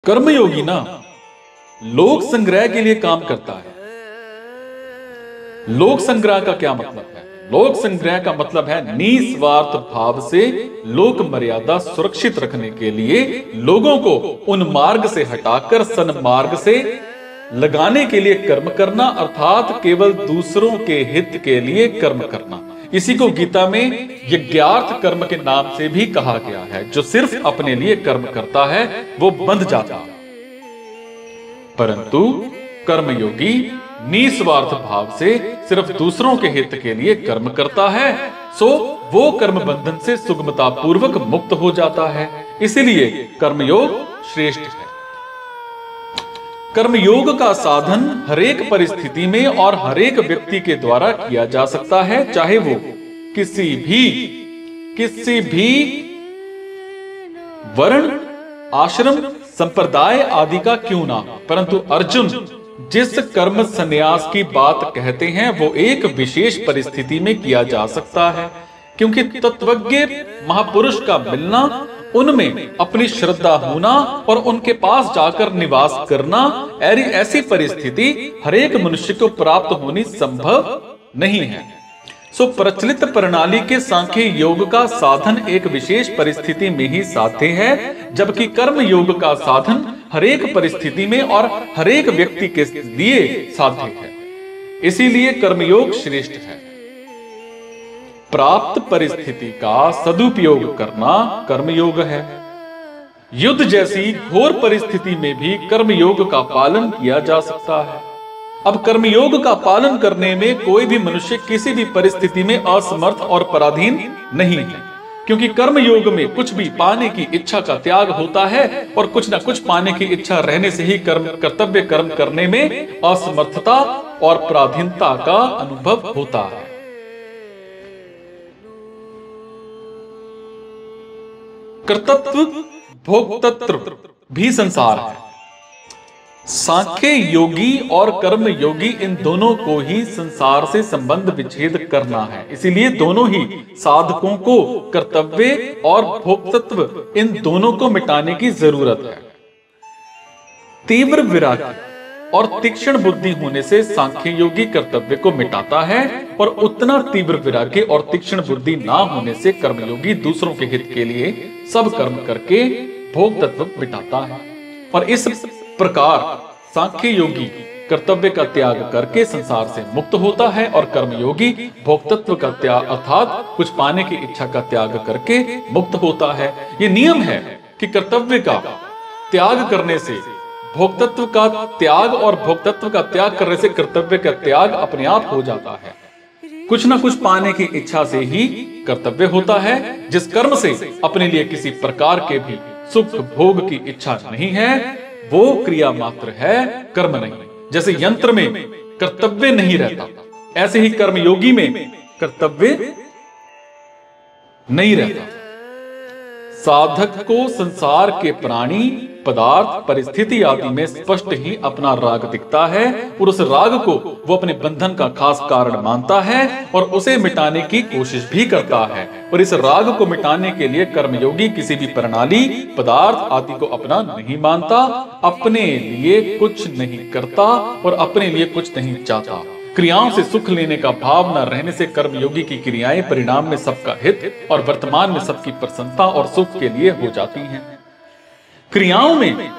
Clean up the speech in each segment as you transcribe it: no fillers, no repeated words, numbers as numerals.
कर्मयोगी ना लोक संग्रह के लिए काम करता है। लोक संग्रह का क्या मतलब है? लोक संग्रह का मतलब है निस्वार्थ भाव से लोक मर्यादा सुरक्षित रखने के लिए लोगों को उन मार्ग से हटाकर सन्मार्ग से लगाने के लिए कर्म करना, अर्थात केवल दूसरों के हित के लिए कर्म करना। इसी को गीता में यज्ञार्थ कर्म के नाम से भी कहा गया है। जो सिर्फ अपने लिए कर्म करता है वो बंध जाता है, परंतु कर्मयोगी निस्वार्थ भाव से सिर्फ दूसरों के हित के लिए कर्म करता है, सो वो कर्म बंधन से सुगमता पूर्वक मुक्त हो जाता है। इसीलिए कर्मयोग श्रेष्ठ है। कर्मयोग का साधन हरेक परिस्थिति में और हरेक व्यक्ति के द्वारा किया जा सकता है, चाहे वो किसी भी वर्ण, आश्रम, संप्रदाय आदि का क्यों ना हो। परंतु अर्जुन जिस कर्म संन्यास की बात कहते हैं वो एक विशेष परिस्थिति में किया जा सकता है, क्योंकि तत्वज्ञ महापुरुष का मिलना, उनमें अपनी श्रद्धा होना और उनके पास जाकर निवास करना, ऐसी परिस्थिति हरेक मनुष्य को प्राप्त होनी संभव नहीं है। सो प्रचलित प्रणाली के सांख्य योग का साधन एक विशेष परिस्थिति में ही साध्य है, जबकि कर्म योग का साधन हरेक परिस्थिति में और हरेक व्यक्ति के लिए साध्य है। इसीलिए कर्मयोग श्रेष्ठ है। प्राप्त परिस्थिति का सदुपयोग करना कर्मयोग है। युद्ध जैसी घोर परिस्थिति में भी कर्मयोग का पालन किया जा सकता है। अब कर्मयोग का पालन करने में कोई भी मनुष्य किसी भी परिस्थिति में असमर्थ और पराधीन नहीं है, क्योंकि कर्मयोग में कुछ भी पाने की इच्छा का त्याग होता है और कुछ न कुछ पाने की इच्छा रहने से ही कर्तव्य कर्म करने में असमर्थता और पराधीनता का अनुभव होता है। कर्तृत्व भोक्तृत्व भी संसार है। सांख्य योगी और कर्म योगी इन दोनों को ही संसार से संबंध विच्छेद करना है। इसीलिए दोनों ही साधकों को कर्तव्य और भोक्तृत्व इन दोनों को मिटाने की जरूरत है। तीव्र विरागी और तीक्ष्ण बुद्धि होने से सांख्य योगी कर्तव्य को मिटाता है, और उतना तीव्र विरागी और तीक्ष्ण बुद्धि ना होने से कर्मयोगी दूसरों के हित के लिए सब कर्म करके भोक्तृत्व मिटाता है। और इस प्रकार सांख्य योगी कर्तव्य का त्याग करके संसार से मुक्त होता है, और कर्मयोगी भोक्तृत्व का त्याग अर्थात कुछ पाने की इच्छा का त्याग करके मुक्त होता है। ये नियम है कि कर्तव्य का त्याग करने से भोक्तृत्व का त्याग और भोक्तृत्व का त्याग करने से कर्तव्य का त्याग अपने आप हो जाता है। कुछ ना कुछ पाने की इच्छा से ही कर्तव्य होता है। जिस कर्म से अपने लिए किसी प्रकार के भी सुख भोग की इच्छा नहीं है वो क्रिया मात्र है, कर्म नहीं। जैसे यंत्र में कर्तव्य नहीं रहता, ऐसे ही कर्मयोगी में कर्तव्य नहीं रहता। साधक को संसार के प्राणी, पदार्थ, परिस्थिति आदि में स्पष्ट ही अपना राग दिखता है, और उस राग को वो अपने बंधन का खास कारण मानता है और उसे मिटाने की कोशिश भी करता है। और इस राग को मिटाने के लिए कर्मयोगी किसी भी प्रणाली, पदार्थ आदि को अपना नहीं मानता, अपने लिए कुछ नहीं करता और अपने लिए कुछ नहीं चाहता। क्रियाओं से सुख लेने का भाव न रहने से कर्मयोगी की क्रियाएं परिणाम में सबका हित और वर्तमान में सबकी प्रसन्नता और सुख के लिए हो जाती हैं। क्रियाओं में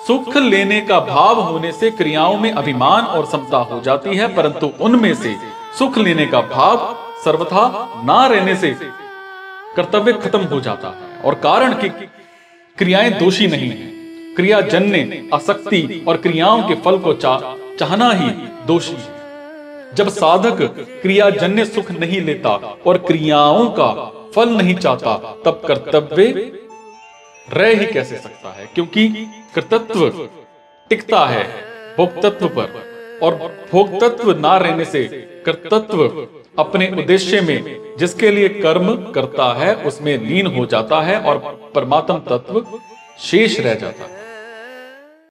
सुख लेने का भाव होने से क्रियाओं में अभिमान और समता हो जाती है, परंतु उनमें से सुख लेने का भाव सर्वथा ना रहने से कर्तव्य खत्म हो जाता है। और कारण कि क्रियाएं दोषी नहीं है, क्रियाजन्य आसक्ति और क्रियाओं के फल को चाहना ही दोषी है। जब साधक क्रियाजन्य सुख नहीं लेता और क्रियाओं का फल नहीं चाहता, तब कर्तव्य रह ही कैसे सकता है, क्योंकि कर्तृत्व टिकता है भोक्तृत्व पर, और भोक्तृत्व ना रहने से कर्तृत्व अपने उद्देश्य में जिसके लिए कर्म करता है उसमें लीन हो जाता है और परमात्म तत्व शेष रह जाता है।